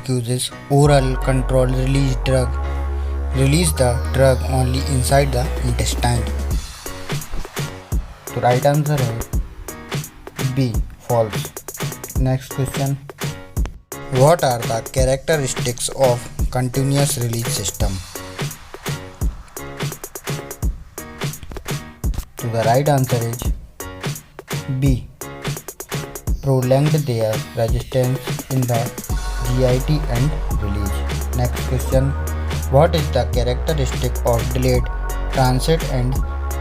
Uses oral controlled release drug. Release the drug only inside the intestine. The right answer is B. False. Next question. What are the characteristics of continuous release system? So the right answer is B. Prolonged their resistance in the GIT and release. Next question. What is the characteristic of delayed transit and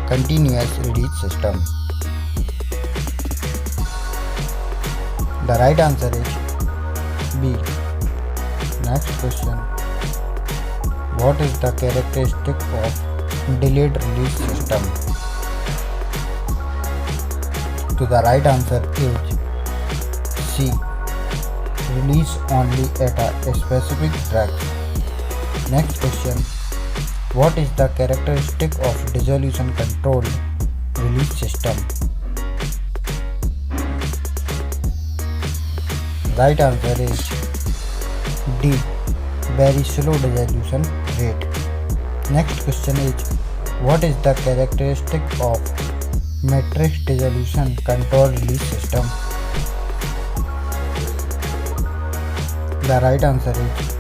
continuous release system? The right answer is B. Next question. What is the characteristic of delayed release system? So the right answer is C. Release only at a specific drug. Next question. What is the characteristic of dissolution controlled release system? Right answer is D. Very slow dissolution rate. Next question is, what is the characteristic of matrix dissolution control release system? The right answer is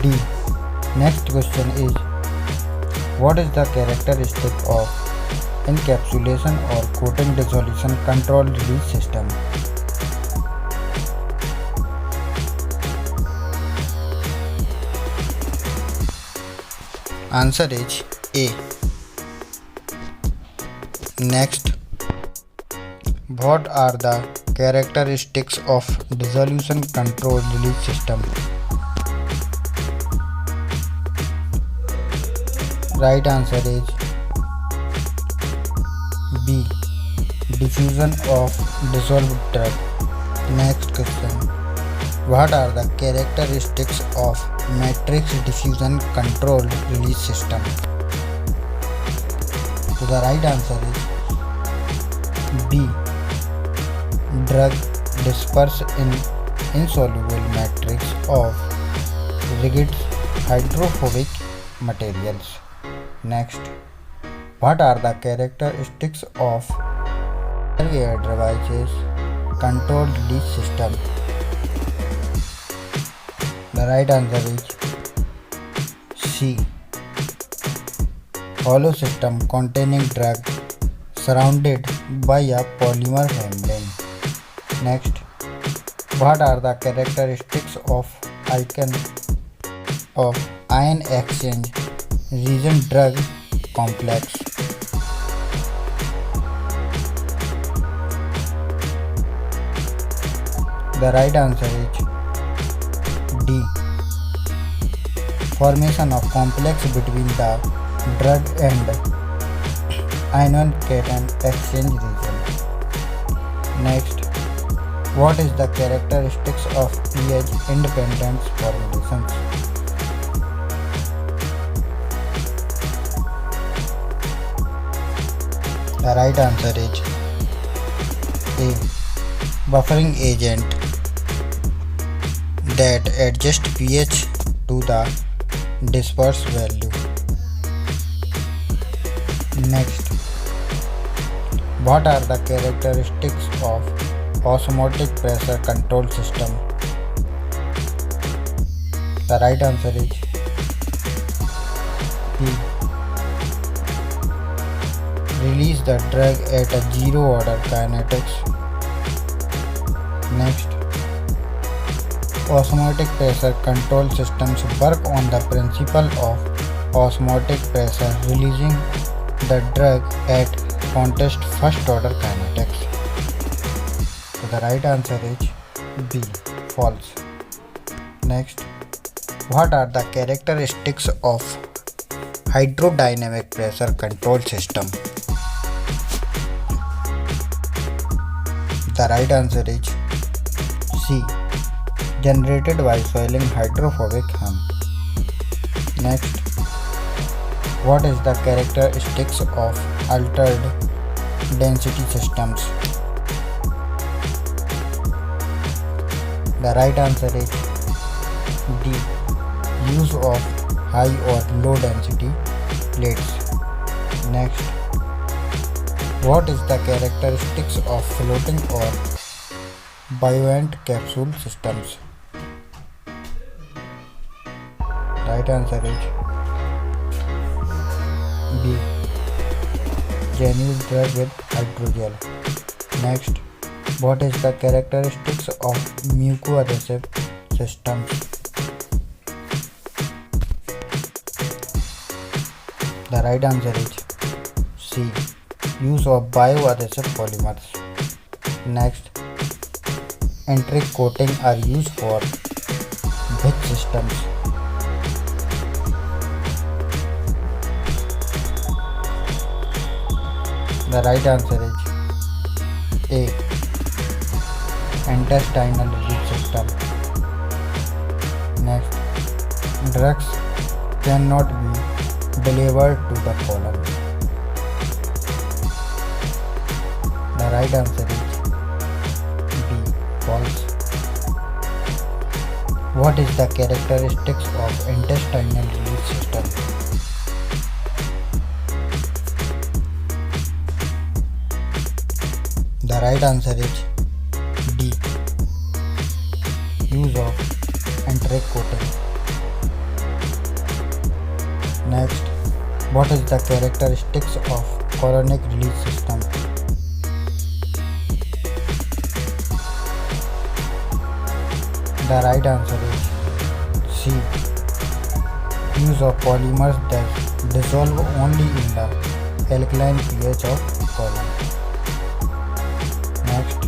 D. Next question is, what is the characteristic of encapsulation or coating dissolution control release system? Answer is A. Next, what are the characteristics of dissolution control release system? Right answer is B. Diffusion of dissolved drug. Next question. What are the characteristics of matrix diffusion control release system? So the right answer is B. Drug disperse in insoluble matrix of rigid hydrophobic materials. Next, what are the characteristics of air devices control release system? The right answer is C. Hollow system containing drug surrounded by a polymer membrane. Next, what are the characteristics of ion exchange region drug complex? The right answer is D. Formation of complex between the drug and ion cation exchange region. Next, what is the characteristics of pH independent formulations? The right answer is A. Buffering agent that adjust pH to the dispersed value. Next, what are the characteristics of osmotic pressure control system? The right answer is B. Release the drug at a zero order kinetics. Next, osmotic pressure control systems work on the principle of osmotic pressure releasing the drug at constant first order kinetics. So the right answer is B. False. Next, what are the characteristics of hydrodynamic pressure control system? The right answer is C. Generated by swelling hydrophobic hum. Next, what is the characteristics of altered density systems? The right answer is D. Use of high or low density plates. Next, what is the characteristics of floating or buoyant capsule systems? Right answer is B. Genuine drug with hydrogel. Next, what is the characteristics of mucoadhesive systems? The right answer is C. Use of bioadhesive polymers. Next, enteric coating are used for which systems? The right answer is A. Intestinal release system. Next, drugs cannot be delivered to the colon. The right answer is B. False. What is the characteristics of intestinal release system? The right answer is D. Use of enteric coating. Next, what is the characteristics of colonic release system? The right answer is C. Use of polymers that dissolve only in the alkaline pH of colon. Next,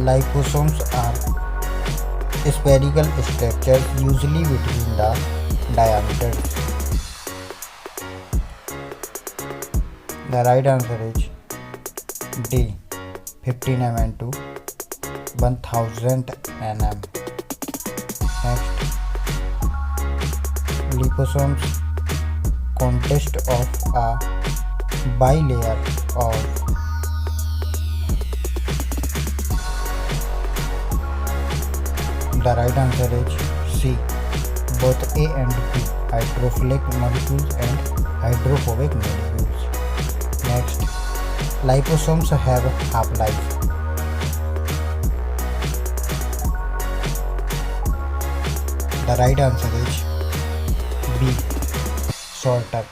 liposomes are spherical structures usually between the diameters. The right answer is D. 15 mm to 1000 nm. Next, liposomes consist of a bilayer of The right answer is C. Both A and B hydrophilic molecules and hydrophobic molecules. Next, liposomes have half-life. The right answer is B. Shorter.